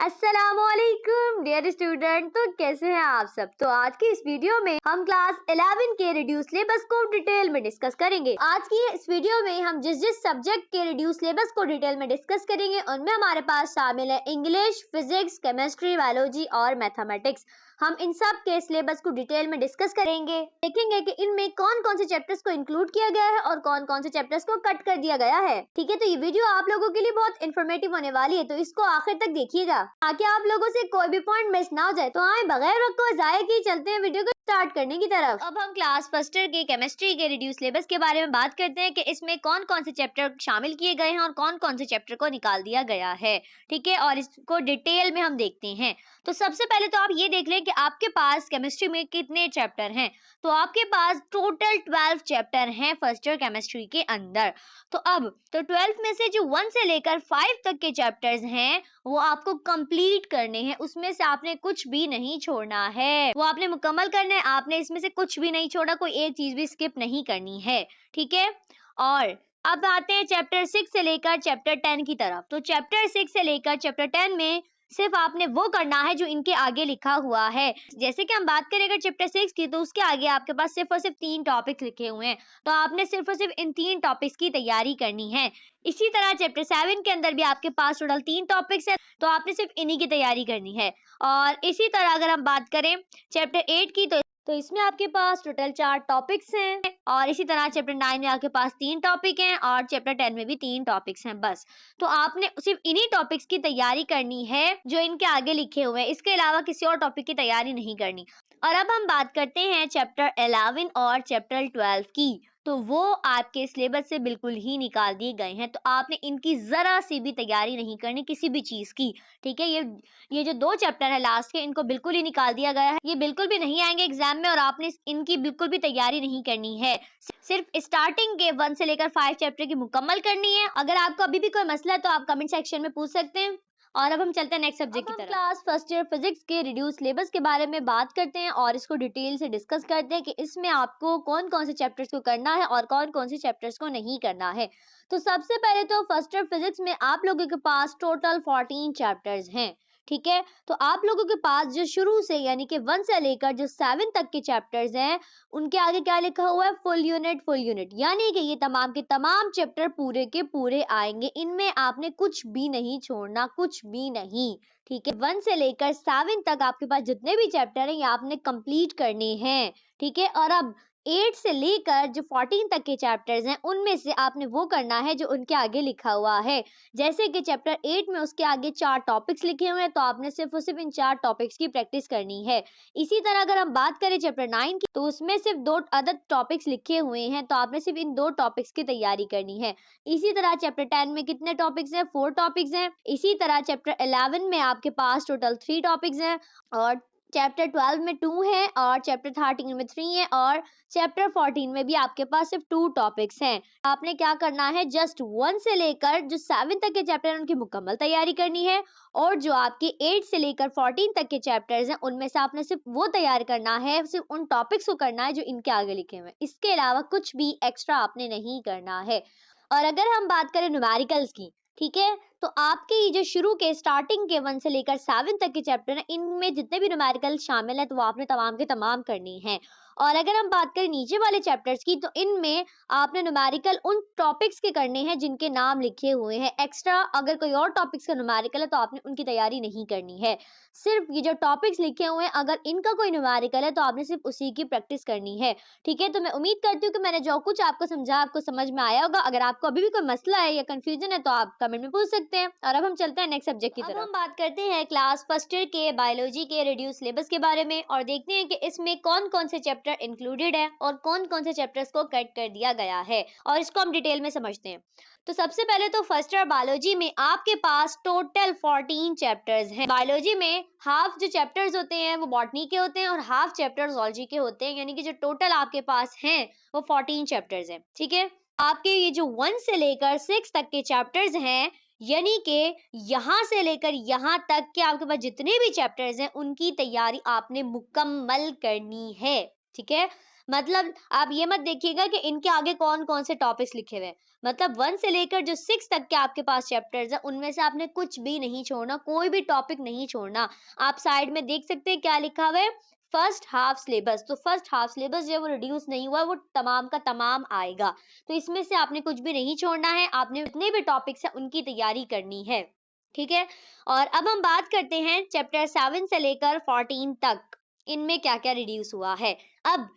अस्सलामुअलैकुम dear student. तो कैसे हैं आप सब। तो आज की इस वीडियो में हम क्लास 11 के रिड्यूस सिलेबस को डिटेल में डिस्कस करेंगे। आज की इस वीडियो में हम जिस सब्जेक्ट के रिड्यूस सिलेबस को डिटेल में डिस्कस करेंगे उनमें हमारे पास शामिल है इंग्लिश, फिजिक्स, केमिस्ट्री, बायोलॉजी और मैथमेटिक्स। हम इन सब के सिलेबस को डिटेल में डिस्कस करेंगे, देखेंगे कि इनमें कौन कौन से चैप्टर्स को इंक्लूड किया गया है और कौन कौन से चैप्टर्स को कट कर दिया गया है। ठीक है, तो ये वीडियो आप लोगों के लिए बहुत इन्फॉर्मेटिव होने वाली है, तो इसको आखिर तक देखिएगा ताकि आप लोगों से कोई भी पॉइंट मिस ना हो जाए। तो आए बगैर वक्त को जाए कि चलते हैं वीडियो को स्टार्ट करने की तरफ। अब हम क्लास फर्स्ट ईयर के केमिस्ट्री के रिड्यूस सिलेबस के बारे में बात करते हैं कि इसमें कौन कौन से चैप्टर शामिल किए गए हैं और कौन कौन से चैप्टर को निकाल दिया गया है। ठीक है, और इसको डिटेल में हम देखते हैं। तो सबसे पहले तो आप ये देख लें कि आपके पास केमिस्ट्री में कितने चैप्टर हैं। तो आपके पास टोटल 12 चैप्टर हैं फर्स्ट ईयर केमिस्ट्री के अंदर। तो अब तो 12 में से जो 1 से लेकर 5 तक के चैप्टर्स हैं वो आपको कंप्लीट करने हैं। उसमें से आपने कुछ भी नहीं छोड़ना है, वो आपने मुकम्मल करने हैं। आपने इसमें से कुछ भी नहीं छोड़ा, कोई एक चीज भी स्किप नहीं करनी है। ठीक है, और अब आते हैं चैप्टर 6 से लेकर चैप्टर 10 की तरफ। तो चैप्टर 6 से लेकर चैप्टर 10 में सिर्फ आपने वो करना है जो इनके आगे लिखा हुआ है। जैसे कि हम बात करें अगर चैप्टर 6 की, तो उसके आगे आपके पास सिर्फ और सिर्फ 3 टॉपिक्स लिखे हुए हैं। तो आपने सिर्फ और सिर्फ इन 3 टॉपिक्स की तैयारी करनी है। इसी तरह चैप्टर 7 के अंदर भी आपके पास टोटल 3 टॉपिक्स हैं, तो आपने सिर्फ इन्हीं की तैयारी करनी है। और इसी तरह अगर हम बात करें चैप्टर 8 की, तो इसमें आपके पास टोटल 4 टॉपिक्स हैं। और इसी तरह चैप्टर 9 में आपके पास 3 टॉपिक हैं और चैप्टर 10 में भी 3 टॉपिक्स हैं बस। तो आपने सिर्फ इन्हीं टॉपिक्स की तैयारी करनी है जो इनके आगे लिखे हुए हैं। इसके अलावा किसी और टॉपिक की तैयारी नहीं करनी। और अब हम बात करते हैं चैप्टर 11 और चैप्टर 12 की। तो वो आपके सिलेबस से बिल्कुल ही निकाल दिए गए हैं। तो आपने इनकी जरा सी भी तैयारी नहीं करनी किसी भी चीज की। ठीक है, ये जो 2 चैप्टर है लास्ट के, इनको बिल्कुल ही निकाल दिया गया है। ये बिल्कुल भी नहीं आएंगे एग्जाम में और आपने इनकी बिल्कुल भी तैयारी नहीं करनी है। सिर्फ स्टार्टिंग के 1 से लेकर 5 चैप्टर की मुकम्मल करनी है। अगर आपको अभी भी कोई मसला है तो आप कमेंट सेक्शन में पूछ सकते हैं। और अब हम चलते हैं नेक्स्ट सब्जेक्ट की तरफ। क्लास फर्स्ट ईयर फिजिक्स के रिड्यूस सिलेबस के बारे में बात करते हैं और इसको डिटेल से डिस्कस करते हैं कि इसमें आपको कौन कौन से चैप्टर्स को करना है और कौन कौन से चैप्टर्स को नहीं करना है। तो सबसे पहले तो फर्स्ट ईयर फिजिक्स में आप लोगों के पास टोटल 14 चैप्टर्स हैं। ठीक है, तो आप लोगों के पास जो शुरू से यानी कि 1 से लेकर जो 7 तक के चैप्टर्स हैं उनके आगे क्या लिखा हुआ है, फुल यूनिट, यानी कि ये तमाम के तमाम चैप्टर पूरे के पूरे आएंगे। इनमें आपने कुछ भी नहीं छोड़ना, कुछ भी नहीं। ठीक है, 1 से लेकर 7 तक आपके पास जितने भी चैप्टर हैं ये आपने कंप्लीट करने हैं। ठीक है, और अब 8 से लेकर जो 14 तक के चैप्टर्स हैं उनमें से आपने वो करना है जो उनके आगे लिखा हुआ है। जैसे कि चैप्टर 8 में उसके आगे 4 टॉपिक्स लिखे हुए हैं, तो आपने सिर्फ और सिर्फ इन 4 टॉपिक्स की प्रैक्टिस करनी है। इसी तरह अगर हम बात करें चैप्टर 9 की, तो उसमें सिर्फ 2 अदर टॉपिक्स लिखे हुए हैं, तो आपने सिर्फ इन 2 टॉपिक्स की तैयारी करनी है। इसी तरह चैप्टर 10 में कितने टॉपिक्स हैं, 4 टॉपिक्स हैं। इसी तरह चैप्टर 11 में आपके पास टोटल 3 टॉपिक्स हैं और चैप्टर 12 में 2 है और चैप्टर 13 में 3 है और चैप्टर 14 में भी आपके पास सिर्फ 2 टॉपिक्स हैं। आपने क्या करना है, जस्ट 1 से लेकर जो 7 तक के चैप्टर हैं उनकी मुकम्मल तैयारी करनी है और जो आपके 8 से लेकर 14 तक के चैप्टर्स हैं उनमें से आपने सिर्फ वो तैयार करना है, सिर्फ उन टॉपिक्स को करना है जो इनके आगे लिखे हुए हैं। इसके अलावा कुछ भी एक्स्ट्रा आपने नहीं करना है। और अगर हम बात करें न्यूमेरिकल्स की, ठीक है, तो आपके ये जो शुरू के स्टार्टिंग के 1 से लेकर 7 तक के चैप्टर हैं इनमें जितने भी न्यूमेरिकल शामिल हैं तो वो आपने तमाम के तमाम करनी है। और अगर हम बात करें नीचे वाले चैप्टर्स की, तो इनमें आपने न्यूमेरिकल उन टॉपिक्स के करने हैं जिनके नाम लिखे हुए हैं। एक्स्ट्रा अगर कोई और टॉपिक्स का न्यूमेरिकल है तो आपने उनकी तैयारी नहीं करनी है। सिर्फ ये जो टॉपिक्स लिखे हुए हैं अगर इनका कोई न्यूमेरिकल है तो आपने सिर्फ उसी की प्रैक्टिस करनी है। ठीक है, तो मैं उम्मीद करती हूँ कि मैंने जो कुछ आपको समझा आपको समझ में आया होगा। अगर आपको अभी भी कोई मसला है या कंफ्यूजन है तो आप कमेंट में पूछ सकते हैं। और अब हम चलते हैं नेक्स्ट सब्जेक्ट की तरफ। हम बात करते हैं क्लास फर्स्ट ईयर के बायोलॉजी के रिड्यूस सिलेबस के बारे में और देखते हैं कि इसमें कौन कौन से चैप्टर इंक्लूडेड है और कौन कौन से चैप्टर्स को कट कर दिया गया है और इसको हम डिटेल में समझते हैं। तो सबसे पहले तो फर्स्ट ईयर बायोलॉजी में आपके पास टोटल 14 चैप्टर्स हैं। बायोलॉजी में हाफ जो चैप्टर्स होते हैं वो बॉटनी के होते हैं और हाफ चैप्टर ज़ूलॉजी के होते हैं, यानी कि जो टोटल आपके पास हैं वो 14 चैप्टर्स हैं। ठीक है, आपके ये जो 1 से लेकर 6 तक के चैप्टर्स हैं, यानी कि यहाँ से लेकर यहाँ तक के आपके पास जितने भी चैप्टर्स हैं उनकी तैयारी आपने मुकम्मल करनी है। ठीक है, मतलब आप ये मत देखिएगा कि इनके आगे कौन कौन से टॉपिक्स लिखे हुए हैं, मतलब 1 से लेकर जो 6 तक के आपके पास चैप्टर्स हैं उनमें से आपने कुछ भी नहीं छोड़ना, कोई भी टॉपिक नहीं छोड़ना। आप साइड में देख सकते हैं क्या लिखा हुआ है, फर्स्ट हाफ सिलेबस। तो फर्स्ट हाफ सिलेबस जो है वो रिड्यूस नहीं हुआ, वो तमाम का तमाम आएगा। तो इसमें से आपने कुछ भी नहीं छोड़ना है, आपने जितने भी टॉपिक्स हैं उनकी तैयारी करनी है, ठीक है। और अब हम बात करते हैं चैप्टर 7 से लेकर 14 तक, इनमें क्या क्या रिड्यूस हुआ है। अब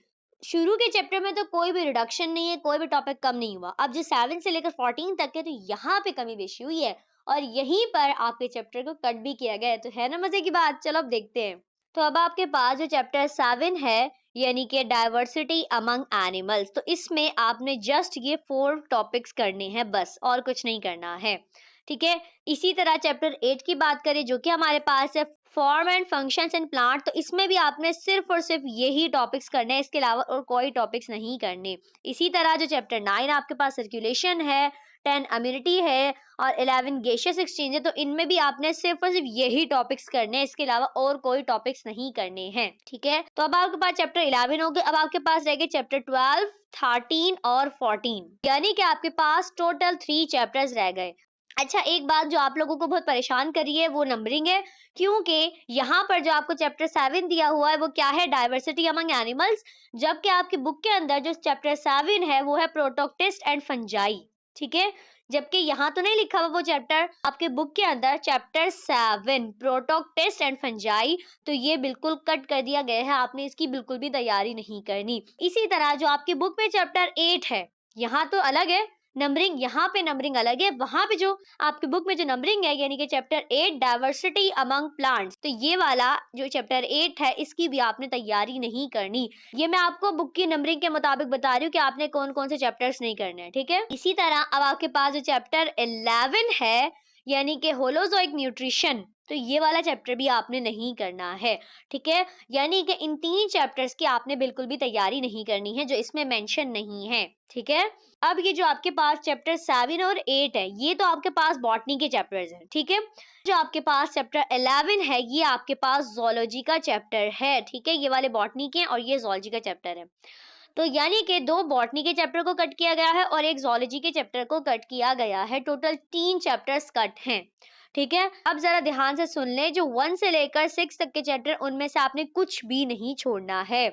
शुरू के चैप्टर में तो कोई भी रिडक्शन नहीं है, कोई भी टॉपिक कम नहीं हुआ। अब जो 7 से लेकर 14 तक है तो यहाँ पे कमी बेशी हुई है और यहीं पर आपके चैप्टर को कट भी किया गया है। तो है ना मजे की बात, चलो अब देखते हैं। तो अब आपके पास जो चैप्टर 7 है यानी कि डाइवर्सिटी अमंग एनिमल्स, तो इसमें आपने जस्ट ये 4 टॉपिक्स करने हैं बस, और कुछ नहीं करना है, ठीक है। इसी तरह चैप्टर 8 की बात करें जो कि हमारे पास है form and functions in plant, तो इसमें भी आपने सिर्फ और सिर्फ यही टॉपिक्स करने हैं, इसके अलावा और कोई टॉपिक्स नहीं करने। इसी तरह जो चैप्टर 9 आपके पास सर्कुलेशन है, 10 इम्यूनिटी है और 11 गैसियस एक्सचेंज है, तो इनमें भी आपने सिर्फ और सिर्फ यही टॉपिक्स करने हैं, इसके अलावा और कोई टॉपिक्स नहीं करने हैं, ठीक है। तो अब आपके पास चैप्टर 11 हो गए। अब आपके पास रह गए चैप्टर 12, 13 और 14, यानी कि आपके पास टोटल 3 चैप्टर्स रह गए। अच्छा, एक बात जो आप लोगों को बहुत परेशान कर रही है वो नंबरिंग है, क्योंकि यहाँ पर जो आपको चैप्टर 7 दिया हुआ है वो क्या है, डाइवर्सिटी अमंग एनिमल्स, जबकि आपकी बुक के अंदर जो चैप्टर 7 है वो है प्रोटोक्टिस्ट एंड फंजाई, ठीक है। जबकि यहाँ तो नहीं लिखा हुआ वो चैप्टर, आपके बुक के अंदर चैप्टर 7 प्रोटोक्टिस्ट एंड फंजाई, तो ये बिल्कुल कट कर दिया गया है, आपने इसकी बिल्कुल भी तैयारी नहीं करनी। इसी तरह जो आपकी बुक में चैप्टर 8 है, यहाँ तो अलग है नंबरिंग, यहाँ पे नंबरिंग अलग है, वहां पे जो आपकी बुक में जो नंबरिंग है यानी कि चैप्टर 8 डाइवर्सिटी अमंग प्लांट्स, तो ये वाला जो चैप्टर 8 है इसकी भी आपने तैयारी नहीं करनी। ये मैं आपको बुक की नंबरिंग के मुताबिक बता रही हूँ कि आपने कौन कौन से चैप्टर्स नहीं करने हैं, ठीक है। इसी तरह अब आपके पास जो चैप्टर 11 है यानी कि होलोजोइक न्यूट्रिशन, तो ये वाला चैप्टर भी आपने नहीं करना है, ठीक है। यानी कि इन 3 चैप्टर्स की आपने बिल्कुल भी तैयारी नहीं करनी है जो इसमें मेंशन नहीं है, ठीक है। अब ये जो आपके पास चैप्टर 7 और 8 है ये तो आपके पास बॉटनी के चैप्टर्स हैं, ठीक है। जो आपके पास चैप्टर 11 है ये आपके पास जोलॉजी का चैप्टर है, ठीक है। ये वाले बॉटनी के और ये जोलॉजी का चैप्टर है। तो यानी कि 2 बॉटनी के चैप्टर को कट किया गया है और एक जोलॉजी के चैप्टर को कट किया गया है, टोटल 3 चैप्टर्स कट हैं, ठीक है। अब जरा ध्यान से सुन ले, जो 1 से लेकर 6 तक के चैप्टर उनमें से आपने कुछ भी नहीं छोड़ना है।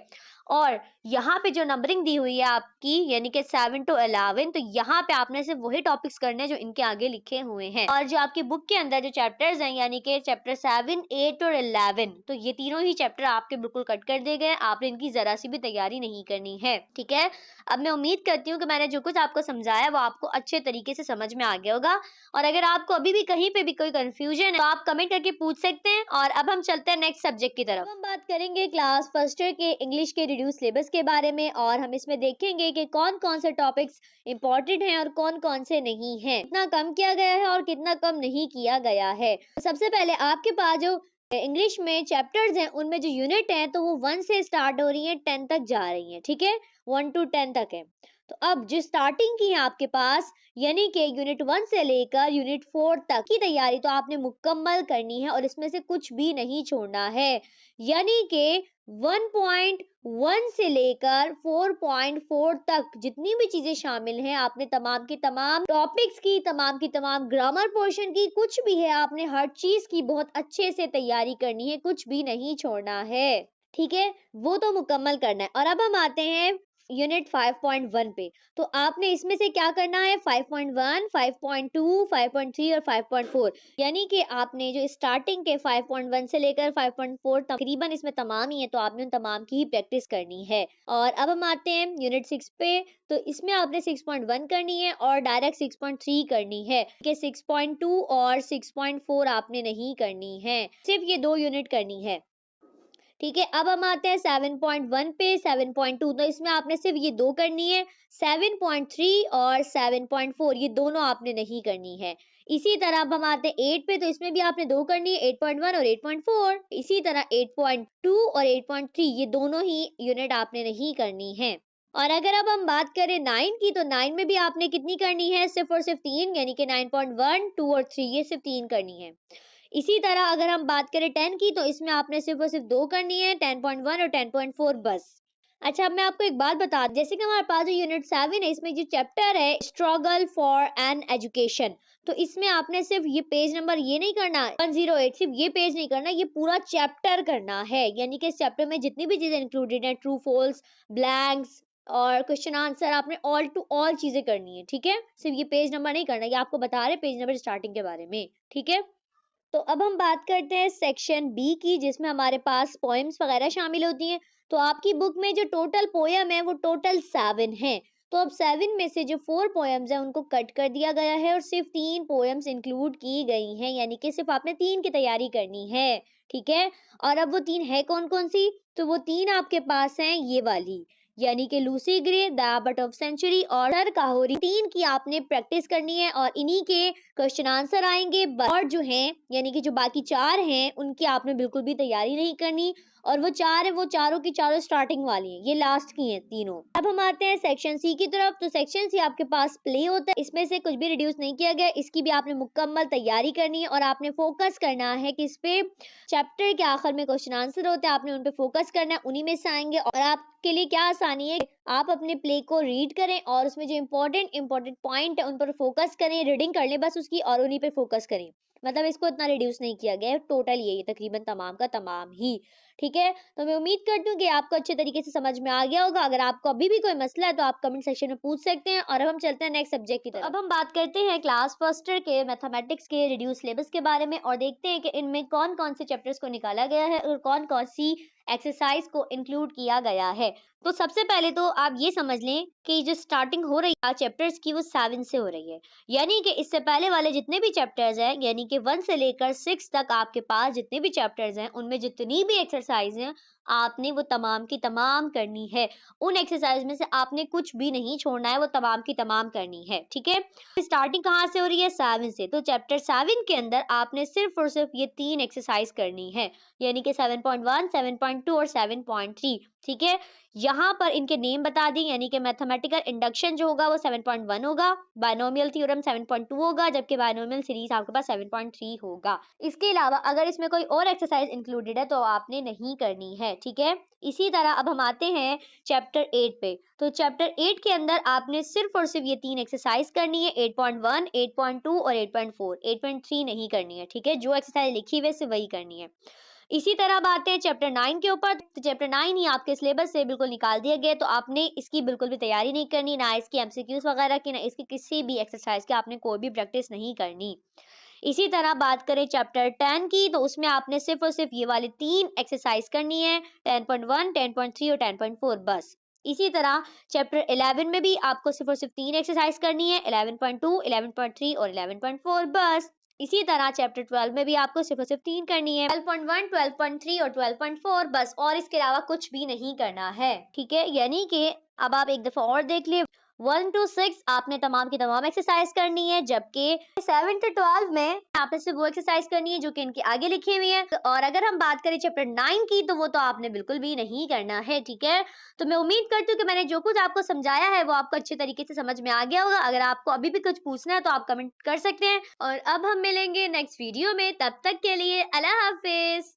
और यहाँ पे जो नंबरिंग दी हुई है आपकी यानी कि 7 to 11, तो यहाँ पे आपने सिर्फ वही टॉपिक्स करने हैं जो इनके आगे लिखे हुए हैं। और जो आपकी बुक के अंदर जो चैप्टर्स हैं यानी कि चैप्टर 7, 8 और 11, तो ये तीनों ही चैप्टर आपके बिल्कुल कट कर दिए गए, आपने इनकी जरा सी भी तैयारी नहीं करनी है, ठीक है। अब मैं उम्मीद करती हूँ कि मैंने जो कुछ आपको समझाया वो आपको अच्छे तरीके से समझ में आ गया होगा। और अगर आपको अभी भी कहीं पे भी कोई कंफ्यूजन है तो आप कमेंट करके पूछ सकते हैं। और अब हम चलते हैं नेक्स्ट सब्जेक्ट की तरफ। हम बात करेंगे क्लास फर्स्ट ईयर के इंग्लिश के रिड्यूस सिलेबस के बारे में और हम इसमें देखेंगे कि कौन कौन से टॉपिक्स इंपॉर्टेंट हैं और कौन कौन से नहीं हैं, कितना कम किया गया है और कितना कम नहीं किया गया है। सबसे पहले आपके पास जो इंग्लिश में चैप्टर्स हैं उनमें जो यूनिट है तो वो 1 से स्टार्ट हो रही है 10 तक जा रही है, ठीक है। 1 to 10 तक है। तो अब जो स्टार्टिंग की है आपके पास यानी कि यूनिट 1 से लेकर यूनिट 4 तक की तैयारी तो आपने मुकम्मल करनी है और इसमें से कुछ भी नहीं छोड़ना है। यानी कि 1.1 से लेकर 4.4 तक जितनी भी चीजें शामिल हैं आपने तमाम की तमाम टॉपिक्स की, तमाम की तमाम ग्रामर पोर्शन की, कुछ भी है आपने हर चीज की बहुत अच्छे से तैयारी करनी है, कुछ भी नहीं छोड़ना है, ठीक है। वो तो मुकम्मल करना है। और अब हम आते हैं यूनिट 5.1 पे। तो आपने इसमें से क्या करना है, 5.1, 5.2, 5.3 और 5.4, यानी कि आपने जो स्टार्टिंग के 5.1 से लेकर 5.4 तकरीबन इसमें तमाम ही है तो आपने उन तमाम की ही प्रैक्टिस करनी है। और अब हम आते हैं यूनिट 6 पे। तो इसमें आपने 6.1 करनी है और डायरेक्ट 6.3 करनी है कि 6.2 और 6.4 आपने नहीं करनी है, सिर्फ ये 2 यूनिट करनी है, ठीक है। अब हम आते हैं 7.1 पे। 7.2 तो इसमें आपने सिर्फ ये 2 करनी है, 7.3 और 7.4 ये दोनों आपने नहीं करनी है। इसी तरह अब हम आते हैं 8 पे। तो इसमें भी आपने 2 करनी है, 8.1 और 8.4। इसी तरह 8.2 और 8.3 ये दोनों ही यूनिट आपने नहीं करनी है। और अगर अब हम बात करें 9 की तो 9 में भी आपने कितनी करनी है, सिर्फ और सिर्फ 3, यानी कि 9.1, 2 और 3 ये सिर्फ 3 करनी है। इसी तरह अगर हम बात करें 10 की तो इसमें आपने सिर्फ और सिर्फ 2 करनी है, 10.1 और 10.4 बस। अच्छा, अब मैं आपको एक बात बता दूं, जैसे कि हमारे पास जो यूनिट 7 है, इसमें जो चैप्टर है स्ट्रगल फॉर एन एजुकेशन, तो इसमें आपने सिर्फ ये पेज नंबर ये नहीं करना 108, सिर्फ ये पेज नहीं करना, ये पूरा चैप्टर करना है। यानी कि इस चैप्टर में जितनी भी चीजें इंक्लूडेड है, ट्रू फॉल्स, ब्लैंक्स और क्वेश्चन आंसर, आपने ऑल टू ऑल चीजें करनी है। ठीक है, सिर्फ ये पेज नंबर नहीं करना, ये आपको बता रहे पेज नंबर स्टार्टिंग के बारे में। ठीक है, तो अब हम बात करते हैं सेक्शन बी की, जिसमें हमारे पास पोएम्स वगैरह शामिल होती हैं। तो आपकी बुक में जो टोटल पोएम है वो टोटल 7 है। तो अब 7 में से जो 4 पोएम्स हैं उनको कट कर दिया गया है और सिर्फ 3 पोएम्स इंक्लूड की गई हैं, यानी कि सिर्फ आपने 3 की तैयारी करनी है। ठीक है, और अब वो 3 है कौन कौन सी? तो वो 3 आपके पास हैं ये वाली, यानी कि Lucy Gray, the abbot of century और सर काहोरी। 3 की आपने प्रैक्टिस करनी है और इन्हीं के क्वेश्चन आंसर आएंगे। और जो हैं, यानी कि जो बाकी 4 हैं, उनकी आपने बिल्कुल भी तैयारी नहीं करनी। और वो 4 है, वो चारों की चारों स्टार्टिंग वाली हैं, ये लास्ट की हैं तीनों। अब हम आते हैं सेक्शन सी की तरफ। तो सेक्शन सी आपके पास प्ले होता है, इसमें से कुछ भी रिड्यूस नहीं किया गया, इसकी भी आपने मुकम्मल तैयारी करनी है और आपने फोकस करना है कि इस पे चैप्टर के आखिर में क्वेश्चन आंसर होते हैं, आपने उन पे फोकस करना है, उन्हीं में से आएंगे। और आपके लिए क्या आसानी है, आप अपने प्ले को रीड करें और उसमें जो इंपॉर्टेंट पॉइंट है उन पर फोकस करें, रीडिंग कर लें बस उसकी और उन्हीं पे फोकस करें। मतलब इसको इतना रिड्यूस नहीं किया गया है, टोटल यही तकरीबन तमाम का तमाम ही। ठीक है, तो मैं उम्मीद करती हूँ कि आपको अच्छे तरीके से समझ में आ गया होगा। अगर आपको अभी भी कोई मसला है तो आप कमेंट सेक्शन में पूछ सकते हैं। और अब हम चलते हैं नेक्स्ट सब्जेक्ट की तरफ। अब हम बात करते हैं क्लास फर्स्टर के मैथमेटिक्स के रिड्यूस सिलेबस के बारे में और देखते हैं कि इनमें कौन कौन से चैप्टर्स को निकाला गया है और कौन कौन सी एक्सरसाइज को इंक्लूड किया गया है। तो सबसे पहले तो आप ये समझ लें कि जो स्टार्टिंग हो रही है चैप्टर्स की वो 7 से हो रही है, यानी कि इससे पहले वाले जितने भी चैप्टर्स हैं, यानी कि 1 से लेकर 6 तक आपके पास जितने भी चैप्टर्स हैं, उनमें जितनी भी एक्सरसाइज हैं आपने वो तमाम की तमाम करनी है। उन एक्सरसाइज में से आपने कुछ भी नहीं छोड़ना है, वो तमाम की तमाम करनी है। ठीक है, स्टार्टिंग कहाँ से हो रही है? 7 से। तो चैप्टर 7 के अंदर आपने सिर्फ और सिर्फ ये 3 एक्सरसाइज करनी है, यानी कि 7.1, 7.2 और 7.3। ठीक है, यहाँ पर इनके नेम बता दी, यानी कि मैथमेटिकल इंडक्शन जो होगा वो 7.1 होगा, बायनोमियल थ्योरम 7.2 होगा, जबकि बायनोमियल सीरीज आपके पास 7.3 होगा। इसके अलावा अगर इसमें कोई और एक्सरसाइज इंक्लूडेड है तो आपने नहीं करनी है। ठीक है, इसी तरह अब हम आते हैं चैप्टर 8 पे। तो चैप्टर 8 के अंदर आपने सिर्फ और सिर्फ ये 3 एक्सरसाइज करनी है, 8.1, 8.2 और 8.4। 8.3 नहीं करनी है। ठीक है, जो एक्सरसाइज लिखी हुई है सिर्फ वही करनी है। इसी तरह अब आते हैं चैप्टर 9 के ऊपर। तो चैप्टर 9 ही आपके सिलेबस से बिल्कुल निकाल दिया गया, तो आपने इसकी बिल्कुल भी तैयारी नहीं करनी, ना इसकी एमसीक्यूज वगैरह की, ना इसकी किसी भी एक्सरसाइज की आपने कोई भी प्रैक्टिस नहीं करनी। इसी तरह बात करें चैप्टर 10 की, तो उसमें आपने सिर्फ और सिर्फ ये वाली 3 एक्सरसाइज करनी है, 10.1, 10.3 और 10.4 बस। इसी तरह चैप्टर 11 में भी आपको सिर्फ और सिर्फ 3 एक्सरसाइज करनी है, 11.2, 11.3 और 11.4 बस। इसी तरह चैप्टर 12 में भी आपको सिर्फ और सिर्फ 3 करनी है, 12.1, 12.3 और 12.4 बस, और इसके अलावा कुछ भी नहीं करना है। ठीक है, यानी कि अब आप एक दफा और देख लिए, 1 to 6 आपने तमाम की तमाम एक्सरसाइज करनी है, जबकि 7 to 12 में आपने सिर्फ वो एक्सरसाइज करनी है जो कि इनके आगे लिखी हुई है। और अगर हम बात करें चैप्टर 9 की, तो वो तो आपने बिल्कुल भी नहीं करना है। ठीक है, तो मैं उम्मीद करती हूँ कि मैंने जो कुछ आपको समझाया है वो आपको अच्छे तरीके से समझ में आ गया होगा। अगर आपको अभी भी कुछ पूछना है तो आप कमेंट कर सकते हैं। और अब हम मिलेंगे नेक्स्ट वीडियो में, तब तक के लिए अल्लाह हाफिज।